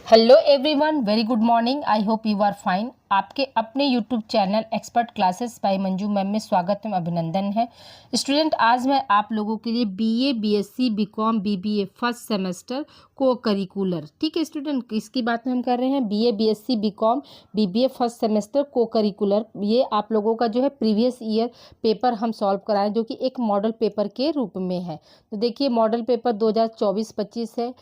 Hello everyone, very good morning. I hope you are fine. आपके अपने YouTube channel expert classes by Manju ma'am में स्वागत है, अभिनंदन है। स्टूडेंट, आज मैं आप लोगों के लिए BA, BSc, BCom, BBA first semester co-curricular, ठीक है स्टूडेंट, इसकी बात में हम कर रहे हैं। BA, BSc, BCom, BBA first semester co-curricular, ये आप लोगों का जो है प्रीवियस ईयर पेपर हम सॉल्व कराएं, जो कि एक मॉडल पेपर के रूप में है। तो देखिए, मॉडल पेपर 2024-25 है।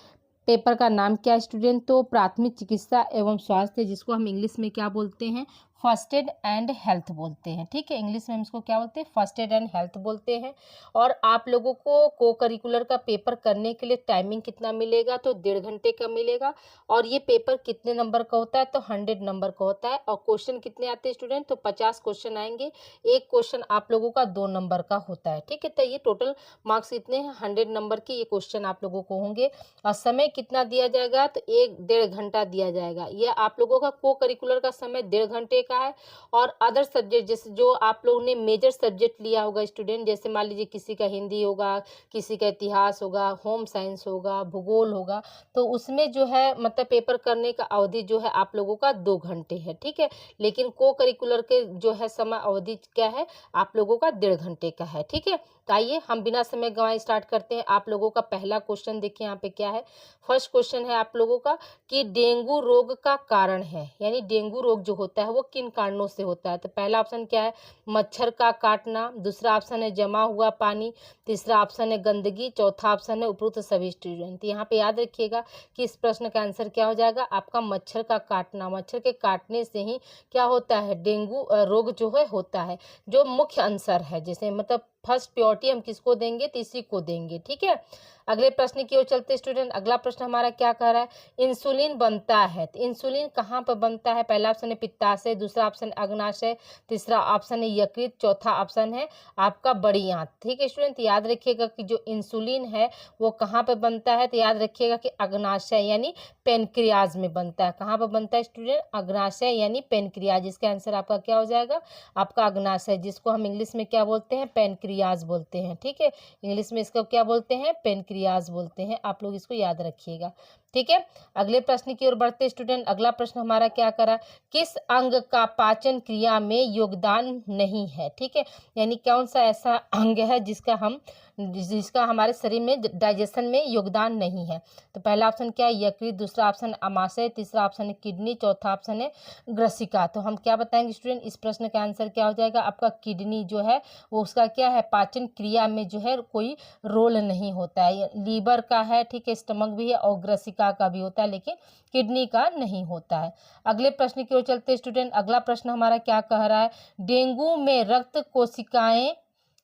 पेपर का नाम क्या है स्टूडेंट? तो प्राथमिक चिकित्सा एवं स्वास्थ्य, जिसको हम इंग्लिश में क्या बोलते हैं? फर्स्ट एड एंड हेल्थ बोलते हैं, ठीक है। इंग्लिश में हम इसको क्या बोलते हैं? फर्स्ट एड एंड हेल्थ बोलते हैं। और आप लोगों को करिकुलर का पेपर करने के लिए टाइमिंग कितना मिलेगा? तो 1.5 घंटे का मिलेगा। और ये पेपर कितने नंबर का होता है? तो 100 नंबर का होता है। और क्वेश्चन कितने आते हैं स्टूडेंट? तो 50 क्वेश्चन आएंगे। एक क्वेश्चन आप लोगों का 2 नंबर का होता है, ठीक है। तो ये टोटल मार्क्स इतने हैं, 100 नंबर के ये क्वेश्चन आप लोगों को होंगे। और समय कितना दिया जाएगा? तो 1-1.5 घंटा दिया जाएगा। यह आप लोगों का को करिकुलर का समय 1.5 घंटे का है। और अदर सब्जेक्ट, जैसे जो आप लोगों ने मेजर सब्जेक्ट लिया होगा स्टूडेंट, जैसे मान लीजिए किसी का हिंदी होगा, किसी का इतिहास होगा, होम साइंस होगा, भूगोल होगा, तो उसमें जो है मतलब पेपर करने का अवधि जो है आप लोगों का 2 घंटे है, ठीक है। लेकिन को करिकुलर के जो है समय अवधि क्या है? आप लोगों का 1.5 घंटे का है, ठीक है। तो आइए हम बिना समय गंवाए स्टार्ट करते हैं। आप लोगों का पहला क्वेश्चन देखिए यहाँ पे क्या है। फर्स्ट क्वेश्चन है आप लोगों का कि डेंगू रोग का कारण है, यानी डेंगू रोग जो होता है वो किन कारणों से होता है? तो पहला ऑप्शन क्या है? मच्छर का काटना। दूसरा ऑप्शन है जमा हुआ पानी। तीसरा ऑप्शन है गंदगी। चौथा ऑप्शन है उपरोक्त सभी स्टूडेंट। यहाँ पे याद रखिएगा कि इस प्रश्न का आंसर क्या हो जाएगा? आपका मच्छर का काटना। मच्छर के काटने से ही क्या होता है? डेंगू रोग जो है होता है, जो मुख्य आंसर है। जैसे मतलब फर्स्ट प्रायोरिटी हम किसको देंगे? तो इसी को देंगे, ठीक है। अगले प्रश्न की ओर चलते स्टूडेंट। अगला प्रश्न हमारा क्या कह रहा है? इंसुलिन बनता है, तो इंसुलिन कहाँ पर बनता है? पहला ऑप्शन है पित्ताशय, दूसरा ऑप्शन अग्नाशय, तीसरा ऑप्शन है यकृत, चौथा ऑप्शन है आपका बड़ी आंत, ठीक है स्टूडेंट। याद रखिएगा कि जो इंसुलिन है वो कहाँ पर बनता है? तो याद रखिएगा कि अग्नाशय यानी पेनक्रियाज में बनता है। कहाँ पर बनता है स्टूडेंट? अग्नाशय यानी पेनक्रियाज। जिसका आंसर आपका क्या हो जाएगा? आपका अग्नाशय, जिसको हम इंग्लिश में क्या बोलते हैं? पेनक्रियाज बोलते हैं, ठीक है। इंग्लिश में इसको क्या बोलते हैं? पेनक्रियाज बोलते हैं। आप लोग इसको याद रखिएगा, ठीक है। अगले प्रश्न की ओर बढ़ते स्टूडेंट। अगला प्रश्न हमारा क्या करा? किस अंग का पाचन क्रिया में योगदान नहीं है, ठीक है। यानी कौन सा ऐसा अंग है जिसका हमारे शरीर में डाइजेशन में योगदान नहीं है? तो पहला ऑप्शन क्या है? यकृत, दूसरा ऑप्शन अमाशय, तीसरा ऑप्शन है किडनी, चौथा ऑप्शन है ग्रसिका। तो हम क्या बताएंगे स्टूडेंट? इस प्रश्न का आंसर क्या हो जाएगा? आपका किडनी जो है वो उसका क्या है? पाचन क्रिया में जो है कोई रोल नहीं होता है। लीवर का है, ठीक है, स्टमक भी है और ग्रसिका का भी होता है, लेकिन किडनी का नहीं होता है। अगले प्रश्न की ओर चलते स्टूडेंट। अगला प्रश्न हमारा क्या कह रहा है? डेंगू में रक्त कोशिकाएं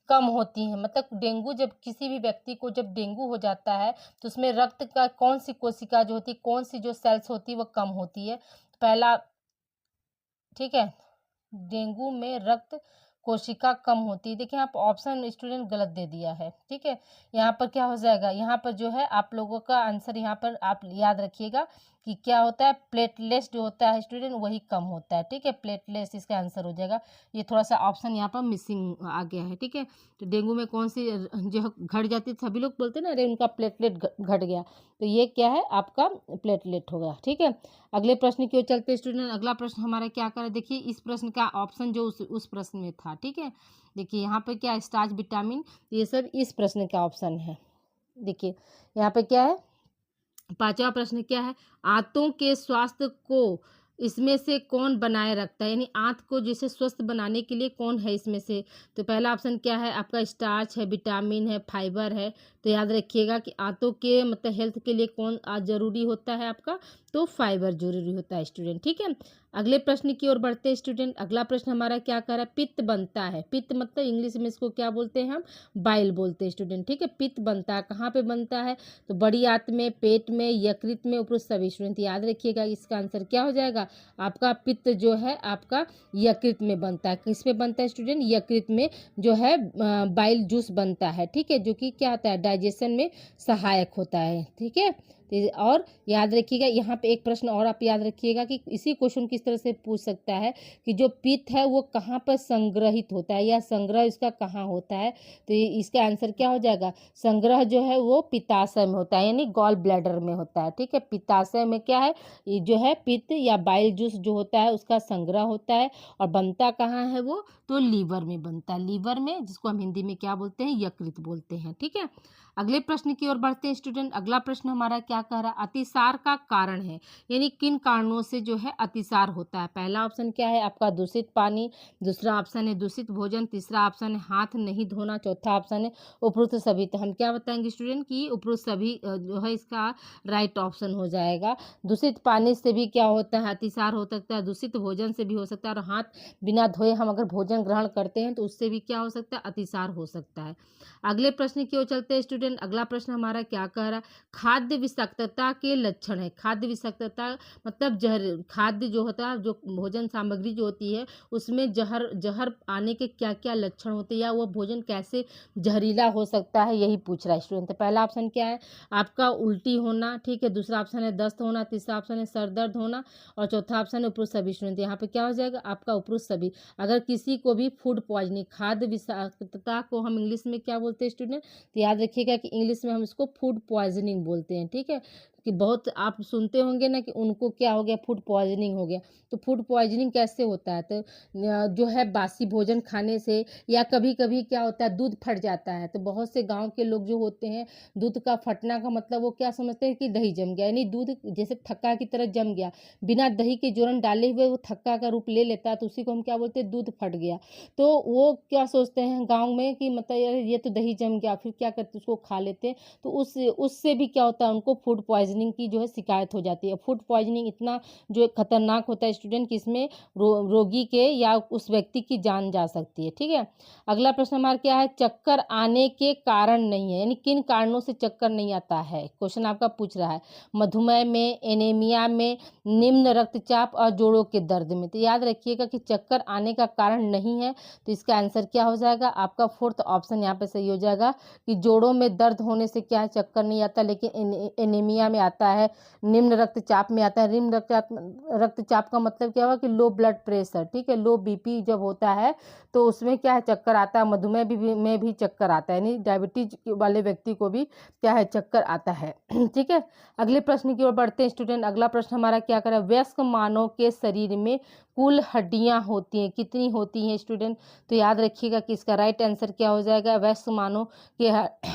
कम होती हैं, मतलब डेंगू, जब किसी भी व्यक्ति को जब डेंगू हो जाता है तो उसमें रक्त का कौन सी कोशिका जो होती है, कौन सी जो सेल्स होती है वो कम होती है? पहला, ठीक है, डेंगू में रक्त कोशिका कम होती है। देखिए आप ऑप्शन स्टूडेंट गलत दे दिया है, ठीक है। यहाँ पर क्या हो जाएगा? यहाँ पर जो है आप लोगों का आंसर, यहाँ पर आप याद रखिएगा कि क्या होता है? प्लेटलेट्स जो होता है स्टूडेंट वही कम होता है, ठीक है। प्लेटलेट्स इसका आंसर हो जाएगा। ये थोड़ा सा ऑप्शन यहाँ पर मिसिंग आ गया है, ठीक है। तो डेंगू में कौन सी जो घट जाती है? सभी लोग बोलते हैं ना, अरे उनका प्लेटलेट घट गया, तो ये क्या है? आपका प्लेटलेट होगा, ठीक है। अगले प्रश्न की ओर चलते स्टूडेंट। अगला प्रश्न हमारा क्या कर? देखिए इस प्रश्न का ऑप्शन जो उस प्रश्न में था, ठीक है। देखिए यहाँ पे क्या है? स्टार्च, विटामिन, ये सब इस प्रश्न का ऑप्शन है। देखिए यहाँ पे क्या है? पांचवा प्रश्न क्या है? आंतों के स्वास्थ्य को इसमें से कौन बनाए रखता है, यानी आंत को जैसे स्वस्थ बनाने के लिए कौन है इसमें से? तो पहला ऑप्शन क्या है? आपका स्टार्च है, विटामिन है, फाइबर है। तो याद रखिएगा कि आंतों के मतलब हेल्थ के लिए कौन जरूरी होता है आपका? तो फाइबर जरूरी होता है स्टूडेंट, ठीक है। अगले प्रश्न की ओर बढ़ते हैं स्टूडेंट। अगला प्रश्न हमारा क्या कर रहा है? पित्त बनता है। पित्त मतलब इंग्लिश में इसको क्या बोलते हैं? हम बाइल बोलते हैं स्टूडेंट, ठीक है। पित्त बनता है, कहाँ पे बनता है? तो बड़ी आंत में, पेट में, यकृत में, उपरोक्त सभी स्टूडेंट याद रखिएगा। इसका आंसर क्या हो जाएगा? आपका पित्त जो है आपका यकृत में बनता है। किस में बनता है स्टूडेंट? यकृत में जो है बाइल जूस बनता है, ठीक है, जो कि क्या होता है? डाइजेशन में सहायक होता है, ठीक है। और याद रखिएगा यहाँ पे एक प्रश्न और आप याद रखिएगा कि इसी क्वेश्चन किस तरह से पूछ सकता है कि जो पित्त है वो कहाँ पर संग्रहित होता है या संग्रह इसका कहाँ होता है। तो इसका आंसर क्या हो जाएगा, संग्रह जो है वो पित्ताशय में होता है, यानी गॉल ब्लैडर में होता है। ठीक है, पित्ताशय में क्या है, ये जो है पित्त या बाइल जूस जो होता है उसका संग्रह होता है। और बनता कहाँ है वो, तो लीवर में बनता है, लीवर में, जिसको हम हिंदी में क्या बोलते हैं, यकृत बोलते हैं। ठीक है, अगले प्रश्न की ओर बढ़ते हैं स्टूडेंट। अगला प्रश्न हमारा क्या कह रहा है, अतिसार का कारण है, यानी किन कारणों से जो है अतिसार होता है। पहला ऑप्शन क्या है आपका, दूषित पानी, दूसरा ऑप्शन है दूषित भोजन, तीसरा ऑप्शन है हाथ नहीं धोना, चौथा ऑप्शन है उपरोक्त सभी। तो हम क्या बताएंगे स्टूडेंट कि उपरोक्त सभी जो है इसका राइट ऑप्शन हो जाएगा। दूषित पानी से भी क्या होता है, अतिसार हो सकता है, दूषित भोजन से भी हो सकता है, और हाथ बिना धोए हम अगर भोजन ग्रहण करते हैं तो उससे भी क्या हो सकता है, अतिसार हो सकता है। अगले प्रश्न की ओर चलते हैं स्टूडेंट। अगला प्रश्न हमारा क्या कह रहा है, खाद्य विषाक्तता के लक्षण है। खाद्य विषाक्तता मतलब जहर, खाद्य जो होता है, जो भोजन सामग्री जो होती है उसमें जहर आने के क्या क्या लक्षण होते हैं, या वो भोजन कैसे जहरीला हो सकता है, यही पूछ रहा है स्टूडेंट। तो पहला ऑप्शन क्या है आपका, उल्टी होना। ठीक है, दूसरा ऑप्शन है दस्त होना, तीसरा ऑप्शन है सर दर्द होना, और चौथा ऑप्शन है उपरोक्त सभी स्टूडेंट। यहाँ पे क्या हो जाएगा आपका उपरोक्त सभी। अगर किसी को भी फूड पॉइजनिंग, खाद्य विषाक्तता को हम इंग्लिश में क्या बोलते हैं स्टूडेंट, तो याद रखिएगा कि इंग्लिश में हम इसको फूड पॉइजनिंग बोलते हैं। ठीक है, कि बहुत आप सुनते होंगे ना कि उनको क्या हो गया, फूड पॉइजनिंग हो गया। तो फूड पॉइजनिंग कैसे होता है, तो जो है बासी भोजन खाने से, या कभी कभी क्या होता है दूध फट जाता है। तो बहुत से गांव के लोग जो होते हैं, दूध का फटना का मतलब वो क्या समझते हैं कि दही जम गया, यानी दूध जैसे थक्का की तरह जम गया, बिना दही के जोरन डाले हुए वो थक्का का रूप ले लेता है, तो उसी को हम क्या बोलते हैं, दूध फट गया। तो वो क्या सोचते हैं गाँव में कि मतलब यार ये तो दही जम गया, फिर क्या करते उसको खा लेते हैं। तो उससे भी क्या होता है, उनको फूड पॉइजनिंग की जो है शिकायत हो जाती है। फूड पॉइजनिंग इतना जो खतरनाक होता है स्टूडेंट कि इसमें रोगी के या उस व्यक्ति की जान जा सकती है। ठीक है, अगला प्रश्न हमारा क्या है, चक्कर आने के कारण नहीं है, यानी किन कारणों से चक्कर नहीं आता है। क्वेश्चन आपका पूछ रहा है मधुमेह में, एनीमिया में, निम्न रक्तचाप और जोड़ों के दर्द में। तो याद रखिएगा कि चक्कर आने का कारण नहीं है, तो इसका आंसर क्या हो जाएगा आपका फोर्थ ऑप्शन यहाँ पे सही हो जाएगा कि जोड़ों में दर्द होने से क्या है, चक्कर नहीं आता, लेकिन एनीमिया में आता है, निम्न रक्तचाप में आता है। निम्न रक्तचाप का मतलब क्या हुआ कि लो ब्लड प्रेशर। ठीक है, लो बीपी जब होता है तो उसमें क्या है, चक्कर आता है। मधुमेह में भी चक्कर आता है, यानी डायबिटीज वाले व्यक्ति को भी क्या है, चक्कर आता है। ठीक है, अगले प्रश्न की ओर बढ़ते हैं स्टूडेंट। अगला प्रश्न हमारा क्या कर रहा है, वयस्क मानव के शरीर में कुल हड्डियां होती हैं, कितनी होती हैं स्टूडेंट, तो याद रखिएगा कि इसका राइट आंसर क्या हो जाएगा, वयस्क मानव के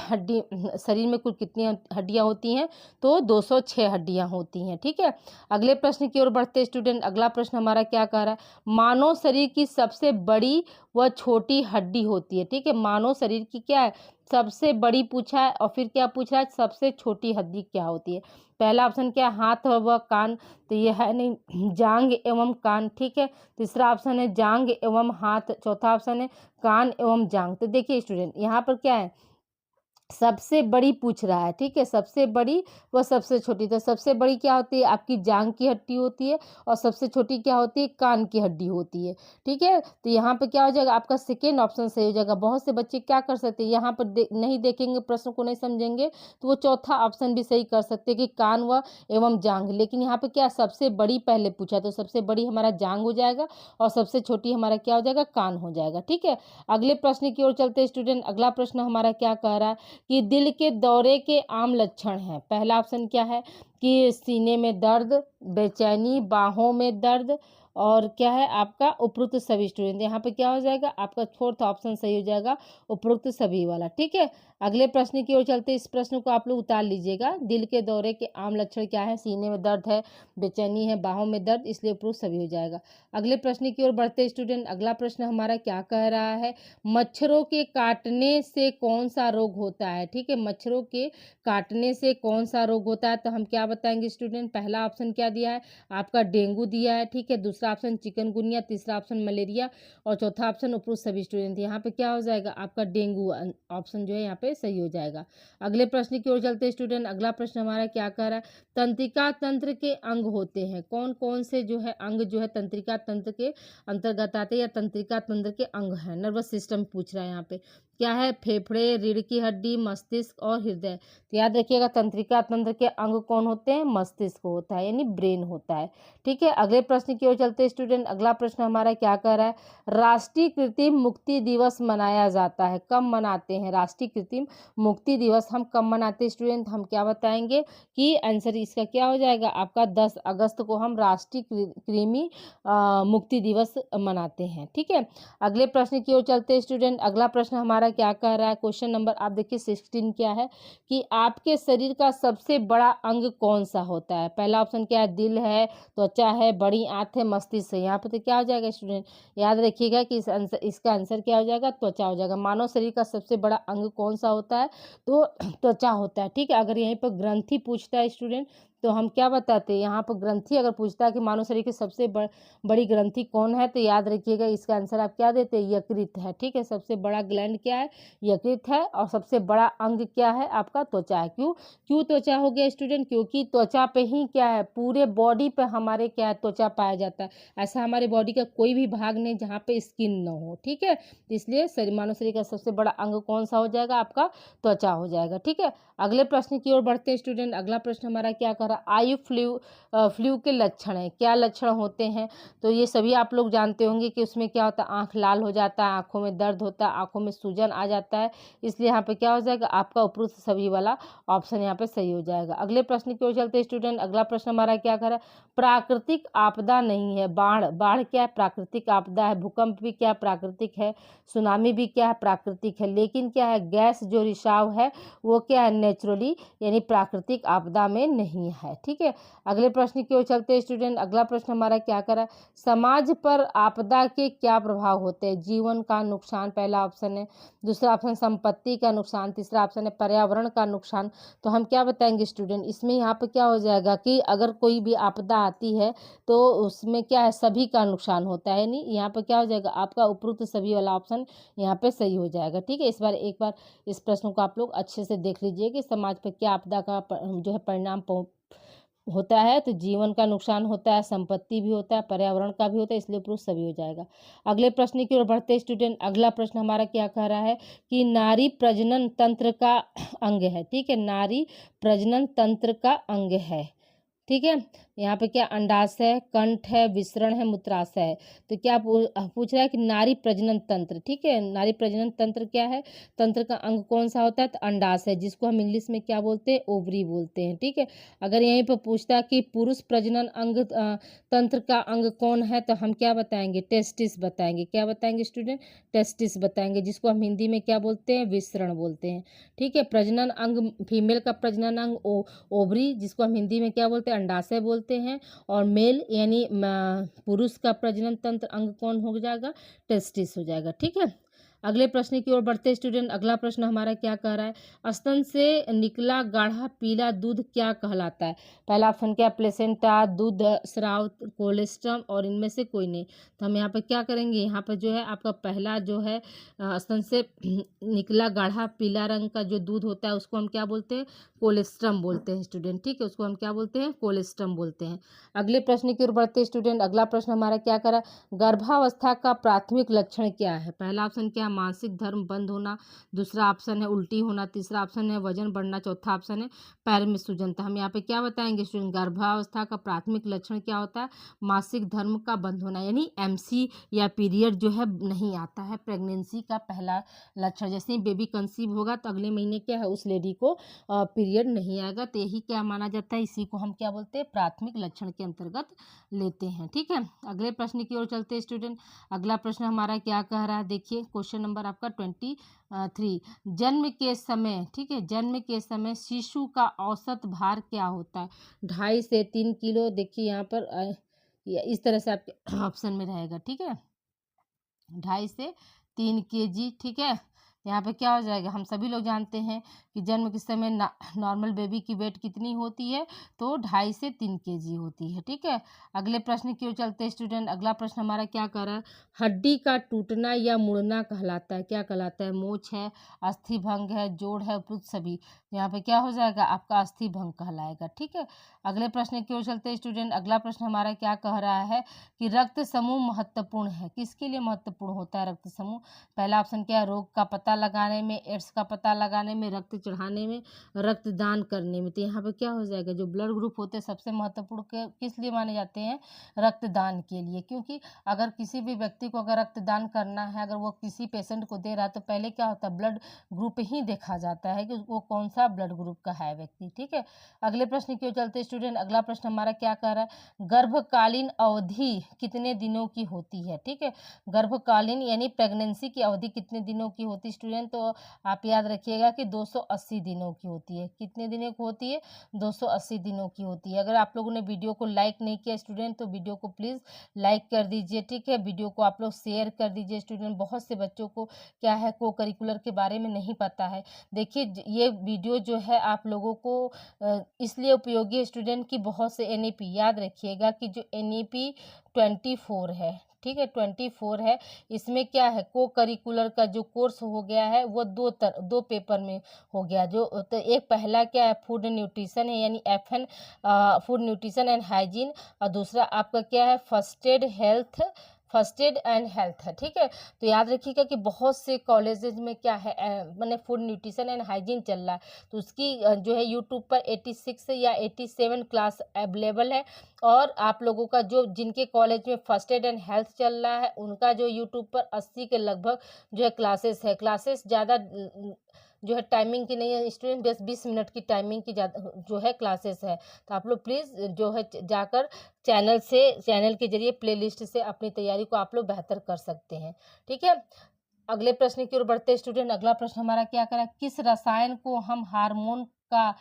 हड्डी शरीर में कुल कितनी हड्डियां होती हैं, तो 206 हड्डियां होती हैं। ठीक है, अगले प्रश्न की ओर बढ़ते हैं स्टूडेंट। अगला प्रश्न हमारा क्या कह रहा है, मानव शरीर की सबसे बड़ी व छोटी हड्डी होती है। ठीक है, मानव शरीर की क्या है, सबसे बड़ी पूछा है, और फिर क्या पूछ रहा है, सबसे छोटी हड्डी क्या होती है। पहला ऑप्शन क्या है, हाथ व कान, तो ये है नहीं, जांग एवं कान। ठीक है, तीसरा ऑप्शन है जांग एवं हाथ, चौथा ऑप्शन है कान एवं जांग। तो देखिए स्टूडेंट यहाँ पर क्या है, सबसे बड़ी पूछ रहा है। ठीक है, सबसे बड़ी व सबसे छोटी। तो सबसे बड़ी क्या होती है आपकी जांग की हड्डी होती है, और सबसे छोटी क्या होती है, कान की हड्डी होती है। ठीक है, तो यहाँ पे क्या हो जाएगा आपका सेकेंड ऑप्शन सही हो जाएगा। बहुत से बच्चे क्या कर सकते हैं, यहाँ पर नहीं देखेंगे, प्रश्न को नहीं समझेंगे, तो वो चौथा ऑप्शन भी सही कर सकते हैं कि कान व एवं जांग। लेकिन यहाँ पे क्या सबसे बड़ी पहले पूछा, तो सबसे बड़ी हमारा जांग हो जाएगा, और सबसे छोटी हमारा क्या हो जाएगा, कान हो जाएगा। ठीक है, अगले प्रश्न की ओर चलते हैं स्टूडेंट। अगला प्रश्न हमारा क्या कह रहा है कि दिल के दौरे के आम लक्षण हैं। पहला ऑप्शन क्या है कि सीने में दर्द, बेचैनी, बाहों में दर्द, और क्या है आपका उपरोक्त सभी स्टूडेंट। यहाँ पे क्या हो जाएगा आपका फोर्थ ऑप्शन सही हो जाएगा, उपरोक्त सभी वाला। ठीक है, अगले प्रश्न की ओर चलते, इस प्रश्न को आप लोग उतार लीजिएगा। दिल के दौरे के आम लक्षण क्या है, सीने में दर्द है, बेचैनी है, बाहों में दर्द, इसलिए उपरोक्त सभी हो जाएगा। अगले प्रश्न की ओर बढ़ते स्टूडेंट। अगला प्रश्न हमारा क्या कह रहा है, मच्छरों के काटने से कौन सा रोग होता है। ठीक है, मच्छरों के काटने से कौन सा रोग होता है, तो हम क्या बताएंगे स्टूडेंट। पहला ऑप्शन क्या दिया है आपका, डेंगू दिया है। ठीक है, दूसरा ऑप्शन चिकनगुनिया, तीसरा ऑप्शन मलेरिया, और चौथा ऑप्शन उपरोक्त सभी स्टूडेंट। यहाँ पे क्या हो जाएगा आपका डेंगू ऑप्शन जो है यहाँ पे सही हो जाएगा। अगले प्रश्न की ओर चलते स्टूडेंट। अगला प्रश्न हमारा क्या कह रहा है, तंत्रिका तंत्र के अंग होते हैं। कौन कौन से जो है अंग जो है तंत्रिका तंत्र के अंतर्गत आते हैं, या तंत्रिका तंत्र के अंग हैं, नर्वस सिस्टम पूछ रहा है यहाँ पे। क्या है, फेफड़े, रीढ़ की हड्डी, मस्तिष्क और हृदय। तो याद रखिएगा तंत्रिका तंत्र के अंग कौन होते हैं, मस्तिष्क होता है यानी ब्रेन होता है। ठीक है, अगले प्रश्न की ओर चलते हैं स्टूडेंट। अगला प्रश्न हमारा क्या कह रहा है, राष्ट्रीय कृत्रिम मुक्ति दिवस मनाया जाता है, कब मनाते हैं, राष्ट्रीय कृत्रिम मुक्ति दिवस हम कब मनाते हैं स्टूडेंट, हम क्या बताएंगे कि आंसर इसका क्या हो जाएगा आपका 10 अगस्त को हम राष्ट्रीय कृमि मुक्ति दिवस मनाते हैं। ठीक है, अगले प्रश्न की ओर चलते हैं स्टूडेंट। अगला प्रश्न हमारा क्या कह रहा है, क्वेश्चन नंबर आप देखिए 16 क्या है कि आपके शरीर का सबसे बड़ा अंग कौन सा होता है। पहला ऑप्शन क्या है, दिल है, त्वचा है, बड़ी आंत है, मस्तिष्क है। यहाँ पे तो क्या हो जाएगा स्टूडेंट, याद रखिएगा कि इसका आंसर क्या हो जाएगा, त्वचा हो जाएगा। मानव शरीर का सबसे बड़ा अंग कौन सा होता है, तो त्वचा होता है। ठीक है, अगर यहीं पर ग्रंथि पूछता है स्टूडेंट तो हम क्या बताते हैं, यहाँ पर ग्रंथि अगर पूछता है कि मानव शरीर की सबसे बड़ी ग्रंथि कौन है, तो याद रखिएगा इसका आंसर आप क्या देते हैं, यकृत है। ठीक है, सबसे बड़ा ग्लैंड क्या है, यकृत है। और सबसे बड़ा अंग क्या है आपका, त्वचा है। क्यों त्वचा हो गया स्टूडेंट, क्योंकि त्वचा पे ही क्या है, पूरे बॉडी पे हमारे क्या है, त्वचा पाया जाता है। ऐसा हमारे बॉडी का कोई भी भाग नहीं जहाँ पे स्किन न हो। ठीक है, इसलिए मानव शरीर का सबसे बड़ा अंग कौन सा हो जाएगा आपका, त्वचा हो जाएगा। ठीक है, अगले प्रश्न की ओर बढ़ते हैं स्टूडेंट। अगला प्रश्न हमारा क्या कर रहा है, आयु फ्लू के लक्षण है, क्या लक्षण होते हैं, तो ये सभी आप लोग जानते होंगे कि उसमें क्या होता है, आंख लाल हो जाता है, आंखों में दर्द होता है, आंखों में सूजन आ जाता है। इसलिए यहाँ पे क्या हो जाएगा आपका उपरोक्त सभी वाला ऑप्शन यहाँ पे सही हो जाएगा। अगले प्रश्न की ओर चलते हैं स्टूडेंट। अगला प्रश्न हमारा क्या कर रहा है, प्राकृतिक आपदा नहीं है, बाढ़ क्या है, प्राकृतिक आपदा है, भूकंप भी क्या प्राकृतिक है, सुनामी भी क्या है प्राकृतिक है, लेकिन क्या है, गैस जो रिसाव है वो क्या है, नेचुरली यानी प्राकृतिक आपदा में नहीं है। ठीक है, अगले प्रश्न की ओर चलते हैं स्टूडेंट। अगला प्रश्न हमारा क्या कर रहा है, समाज पर आपदा के क्या प्रभाव होते हैं, जीवन का नुकसान पहला ऑप्शन है, दूसरा ऑप्शन संपत्ति का नुकसान, तीसरा ऑप्शन है पर्यावरण का नुकसान। तो हम क्या बताएंगे स्टूडेंट, इसमें यहाँ पे क्या हो जाएगा कि अगर कोई भी आपदा आती है तो उसमें क्या है, सभी का नुकसान होता है, नहीं यहाँ पे क्या हो जाएगा आपका उपरोक्त सभी वाला ऑप्शन यहाँ पे सही हो जाएगा। ठीक है, एक बार इस प्रश्न को आप लोग अच्छे से देख लीजिए कि समाज पर क्या आपदा का जो है परिणाम होता है, तो जीवन का नुकसान होता है, संपत्ति भी होता है, पर्यावरण का भी होता है, इसलिए प्रूफ सभी हो जाएगा। अगले प्रश्न की ओर बढ़ते स्टूडेंट। अगला प्रश्न हमारा क्या कह रहा है कि नारी प्रजनन तंत्र का अंग है। ठीक है, नारी प्रजनन तंत्र का अंग है। ठीक है, यहाँ पे क्या अंडाशय है, कंठ है, विसरण है, मूत्राशय है। तो क्या पूछ रहा है कि नारी प्रजनन तंत्र। ठीक है, नारी प्रजनन तंत्र क्या है, तंत्र का अंग कौन सा होता है, तो अंडाशय, जिसको हम इंग्लिश में क्या बोलते हैं, ओवरी बोलते हैं। ठीक है, अगर यहीं पर पूछता है कि पुरुष प्रजनन अंग तंत्र का अंग कौन है, तो हम क्या बताएंगे, टेस्टिस बताएंगे। क्या बताएंगे स्टूडेंट, टेस्टिस बताएंगे, जिसको हम हिंदी में क्या बोलते हैं, विसरण बोलते हैं। ठीक है, प्रजनन अंग फीमेल का प्रजनन अंग ओवरी, जिसको हम हिंदी में क्या बोलते हैं, अंडाशय बोलते हैं। और मेल यानी पुरुष का प्रजनन तंत्र अंग कौन हो जाएगा, टेस्टिस हो जाएगा। ठीक है, अगले प्रश्न की ओर बढ़ते स्टूडेंट। अगला प्रश्न हमारा क्या कह रहा है, स्तन से निकला गाढ़ा पीला दूध क्या कहलाता है। पहला ऑप्शन क्या, प्लेसेंटा, दूध स्राव, कोलेस्ट्रम और इनमें से कोई नहीं। तो हम यहाँ पर क्या करेंगे, यहाँ पर जो है आपका पहला जो है स्तन से निकला गाढ़ा पीला रंग का जो दूध होता है उसको हम क्या बोलते हैं, कोलेस्ट्रम बोलते हैं स्टूडेंट। ठीक है, उसको हम क्या बोलते हैं, कोलेस्ट्रम बोलते हैं। अगले प्रश्न की ओर बढ़ते स्टूडेंट। अगला प्रश्न हमारा क्या करा, गर्भावस्था का प्राथमिक लक्षण क्या है। पहला ऑप्शन क्या है, मासिक धर्म बंद होना, दूसरा ऑप्शन है उल्टी होना, तीसरा ऑप्शन है वजन बढ़ना, चौथा ऑप्शन है पैर में सूजन। तो हम यहाँ पे क्या बताएंगे स्टूडेंट, गर्भावस्था का प्राथमिक लक्षण क्या होता है, मासिक धर्म का बंद होना, यानी एमसी या पीरियड जो है नहीं आता है, प्रेगनेंसी का पहला लक्षण। जैसे ही बेबी कंसीव होगा तो अगले महीने क्या है, उस लेडी को पीरियड नहीं आएगा, तो यही क्या माना जाता है, इसी को हम क्या बोलते हैं, प्राथमिक लक्षण के अंतर्गत लेते हैं। ठीक है, अगले प्रश्न की ओर चलते हैं स्टूडेंट। अगला प्रश्न हमारा क्या कह रहा है, देखिए क्वेश्चन नंबर आपका 23। जन्म के समय, ठीक है, जन्म के समय शिशु का औसत भार क्या होता है, 2.5 से 3 किलो। देखिए यहाँ पर इस तरह से आपके ऑप्शन में रहेगा। ठीक है, 2.5 से 3 kg। ठीक है, यहाँ पे क्या हो जाएगा, हम सभी लोग जानते हैं कि जन्म के समय नॉर्मल बेबी की वेट कितनी होती है, तो 2.5 से 3 kg होती है। ठीक है, अगले प्रश्न की ओर चलते हैं स्टूडेंट। अगला प्रश्न हमारा क्या कर रहा है, हड्डी का टूटना या मुड़ना कहलाता है, क्या कहलाता है, मोच है, अस्थि भंग है, जोड़ है, उपयुक्त सभी। यहाँ पे क्या हो जाएगा आपका अस्थि भंग कहलाएगा। ठीक है, अगले प्रश्न की ओर चलते हैं स्टूडेंट। अगला प्रश्न हमारा क्या कह रहा है कि रक्त समूह महत्वपूर्ण है, किसके लिए महत्वपूर्ण होता है रक्त समूह। पहला ऑप्शन क्या है, रोग का पता लगाने में, एड्स का पता लगाने में, रक्त चढ़ाने में, रक्तदान करने में। तो यहाँ पे क्या हो जाएगा, जो ब्लड ग्रुप होते हैं सबसे महत्वपूर्ण किस लिए माने जाते हैं, रक्तदान के लिए। क्योंकि अगर किसी भी व्यक्ति को अगर रक्तदान करना है, अगर वो किसी पेशेंट को दे रहा है, तो पहले क्या होता है, ब्लड ग्रुप ही देखा जाता है कि वो कौन सा ब्लड ग्रुप का है व्यक्ति। ठीक है, अगले प्रश्न की ओर चलते स्टूडेंट। अगला प्रश्न हमारा क्या कह रहा है, गर्भकालीन अवधि कितने दिनों की होती है। ठीक है, गर्भकालीन यानी प्रेगनेंसी की अवधि कितने दिनों की होती है स्टूडेंट, तो आप याद रखिएगा कि 280 दिनों की होती है। कितने दिनों की होती है, 280 दिनों की होती है। अगर आप लोगों ने वीडियो को लाइक नहीं किया स्टूडेंट, तो वीडियो को प्लीज़ लाइक कर दीजिए। ठीक है, वीडियो को आप लोग शेयर कर दीजिए स्टूडेंट। बहुत से बच्चों को क्या है, को करिकुलर के बारे में नहीं पता है। देखिए ये वीडियो जो है आप लोगों को इसलिए उपयोगी है स्टूडेंट कि बहुत से एनईपी, याद रखिएगा कि जो एनईपी 24 है, ठीक है 24 है, इसमें क्या है, को करिकुलर का जो कोर्स हो गया है वो दो पेपर में हो गया। जो तो एक पहला क्या है, फूड न्यूट्रिशन है यानी FN, food nutrition and hygiene, और दूसरा आपका क्या है, फर्स्ट एड एंड हेल्थ है। ठीक है, तो याद रखिएगा कि बहुत से कॉलेजेस में क्या है, मैंने फूड न्यूट्रिशन एंड हाइजीन चल रहा है, तो उसकी जो है यूट्यूब पर 86 या 87 क्लास अवेलेबल है। और आप लोगों का जो जिनके कॉलेज में फर्स्ट एड एंड हेल्थ चल रहा है, उनका जो यूट्यूब पर 80 के लगभग जो है क्लासेस है। क्लासेस ज़्यादा जो है टाइमिंग की नहीं है स्टूडेंट, बस 20 मिनट की टाइमिंग की जो है क्लासेस है। तो आप लोग प्लीज़ जो है जाकर चैनल के जरिए प्लेलिस्ट से अपनी तैयारी को आप लोग बेहतर कर सकते हैं। ठीक है, अगले प्रश्न की ओर बढ़ते हैं स्टूडेंट। अगला प्रश्न हमारा क्या करा, किस रसायन को हम हार्मोन का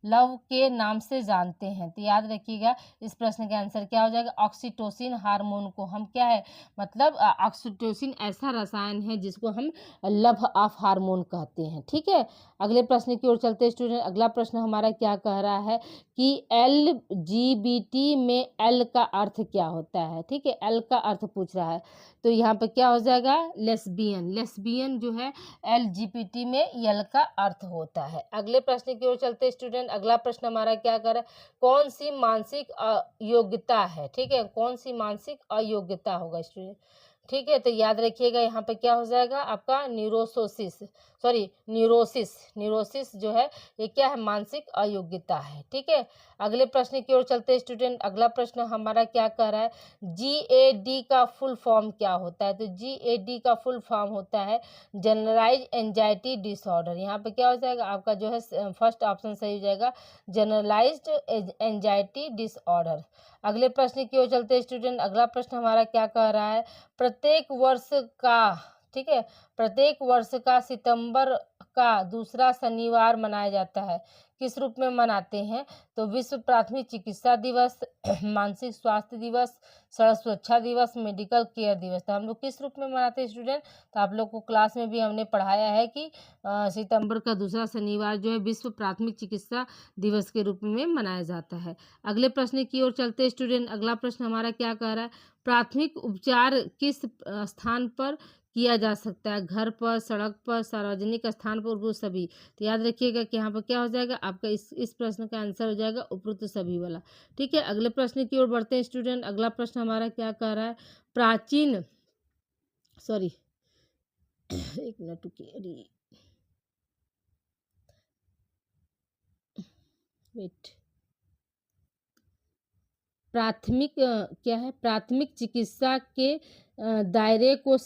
लव के नाम से जानते हैं। तो याद रखिएगा इस प्रश्न का आंसर क्या हो जाएगा, ऑक्सीटोसिन हार्मोन को हम क्या है, मतलब ऑक्सीटोसिन ऐसा रसायन है जिसको हम लव ऑफ हार्मोन कहते हैं। ठीक है, अगले प्रश्न की ओर चलते हैं स्टूडेंट। अगला प्रश्न हमारा क्या कह रहा है कि LGBT में L का अर्थ क्या होता है। ठीक है, L का अर्थ पूछ रहा है, तो यहाँ पे क्या हो जाएगा, लेस्बियन जो है LGBT में L का अर्थ होता है। अगले प्रश्न की ओर चलते स्टूडेंट। अगला प्रश्न हमारा क्या कर रहा है, कौन सी मानसिक अयोग्यता है। ठीक है, कौन सी मानसिक अयोग्यता होगा स्टूडेंट। ठीक है, तो याद रखिएगा यहाँ पे क्या हो जाएगा आपका न्यूरोसिस जो है ये क्या है, मानसिक अयोग्यता है। ठीक है, अगले प्रश्न की ओर चलते हैं स्टूडेंट। अगला प्रश्न हमारा क्या कह रहा है, GAD का फुल फॉर्म क्या होता है। तो GAD का फुल फॉर्म होता है जनरलाइज एंजाइटी डिसऑर्डर। यहाँ पे क्या हो जाएगा आपका जो है फर्स्ट ऑप्शन सही हो जाएगा, जनरलाइज्ड एंजाइटी डिसऑर्डर। अगले प्रश्न की ओर चलते हैं स्टूडेंट। अगला प्रश्न हमारा क्या कह रहा है, प्रत्येक वर्ष का सितंबर का दूसरा शनिवार मनाया जाता है, किस रूप में मनाते हैं, तो विश्व प्राथमिक चिकित्सा दिवस, मानसिक स्वास्थ्य दिवस, सड़क सुरक्षा दिवस, मेडिकल केयर दिवस। तो हम लोग किस रूप में मनाते हैं स्टूडेंट, तो आप लोग को क्लास में भी हमने पढ़ाया है कि सितंबर का दूसरा शनिवार जो है विश्व प्राथमिक चिकित्सा दिवस के रूप में मनाया जाता है। अगले प्रश्न की ओर चलते हैं स्टूडेंट। अगला प्रश्न हमारा क्या कह रहा है, प्राथमिक उपचार किस स्थान पर किया जा सकता है, घर पर, सड़क पर, सार्वजनिक स्थान पर, वो सभी। तो याद रखिएगा कि यहाँ पर क्या हो जाएगा आपका इस प्रश्न का आंसर हो जाएगा उपरोक्त सभी वाला। ठीक है, अगले प्रश्न की ओर बढ़ते हैं स्टूडेंट। अगला प्रश्न हमारा क्या कह रहा है, एक मिनट रुकिए, वेट, प्राथमिक चिकित्सा के दायरे को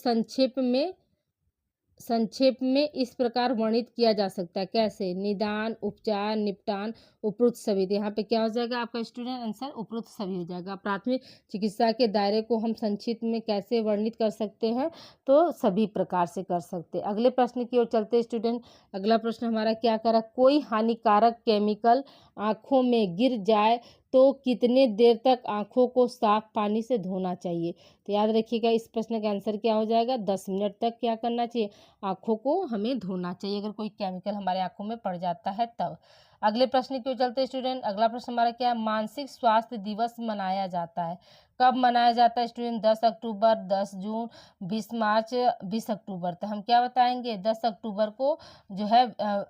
संक्षेप में इस प्रकार वर्णित किया जा सकता है, कैसे, निदान, उपचार, निपटान, उपरोक्त सभी। तो यहाँ पे क्या हो जाएगा आपका स्टूडेंट आंसर उपरोक्त सभी हो जाएगा। प्राथमिक चिकित्सा के दायरे को हम संक्षिप्त में कैसे वर्णित कर सकते हैं, तो सभी प्रकार से कर सकते हैं। अगले प्रश्न की ओर चलते स्टूडेंट। अगला प्रश्न हमारा क्या कर रहा है, कोई हानिकारक केमिकल आँखों में गिर जाए तो कितने देर तक आँखों को साफ पानी से धोना चाहिए। तो याद रखिएगा इस प्रश्न का आंसर क्या हो जाएगा, 10 मिनट तक क्या करना चाहिए, आँखों को हमें धोना चाहिए अगर कोई केमिकल हमारे आँखों में पड़ जाता है तब। अगले प्रश्न की ओर चलते स्टूडेंट। अगला प्रश्न हमारा क्या है, मानसिक स्वास्थ्य दिवस मनाया जाता है, कब मनाया जाता है स्टूडेंट? 10 अक्टूबर, 10 जून, 20 मार्च, 20 अक्टूबर। तो हम क्या बताएंगे? 10 अक्टूबर को जो है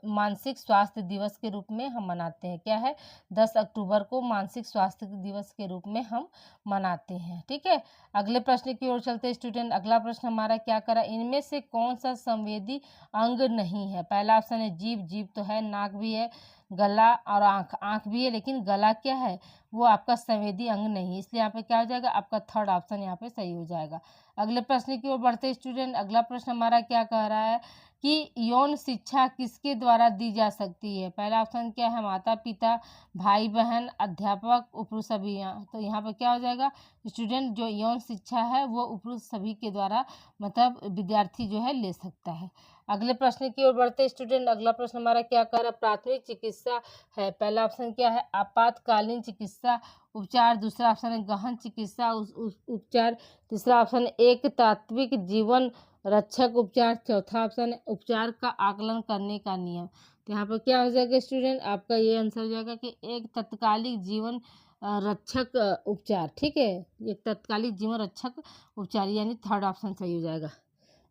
मानसिक स्वास्थ्य दिवस के रूप में हम मनाते हैं। क्या है? 10 अक्टूबर को मानसिक स्वास्थ्य दिवस के रूप में हम मनाते हैं। ठीक है, अगले प्रश्न की ओर चलते हैं स्टूडेंट। अगला प्रश्न हमारा क्या करा? इनमें से कौन सा संवेदी अंग नहीं है? पहला ऑप्शन है जीभ, जीभ तो है, नाक भी है, गला और आंख, आंख भी है, लेकिन गला क्या है? वो आपका संवेदी अंग नहीं है, इसलिए यहाँ पे क्या हो जाएगा? आपका थर्ड ऑप्शन यहाँ पे सही हो जाएगा। अगले प्रश्न की ओर बढ़ते स्टूडेंट। अगला प्रश्न हमारा क्या कह रहा है कि यौन शिक्षा किसके द्वारा दी जा सकती है? पहला ऑप्शन क्या है? माता पिता, भाई बहन, अध्यापक, उपरोक्त सभी। तो यहाँ पे क्या हो जाएगा स्टूडेंट? जो यौन शिक्षा है वो उपरोक्त सभी के द्वारा मतलब विद्यार्थी जो है ले सकता है। अगले प्रश्न की ओर बढ़ते स्टूडेंट। अगला प्रश्न हमारा क्या कह रहा है? प्राथमिक चिकित्सा है, पहला ऑप्शन क्या है? आपातकालीन चिकित्सा उपचार, दूसरा ऑप्शन है गहन चिकित्सा उपचार, तीसरा ऑप्शन एक तात्विक जीवन रक्षक उपचार, चौथा ऑप्शन है उपचार का आकलन करने का नियम। तो यहाँ पर क्या हो जाएगा स्टूडेंट? आपका ये आंसर हो जाएगा कि एक तत्कालिक जीवन रक्षक उपचार। ठीक है, एक तत्कालिक जीवन रक्षक उपचार यानी थर्ड ऑप्शन सही हो जाएगा।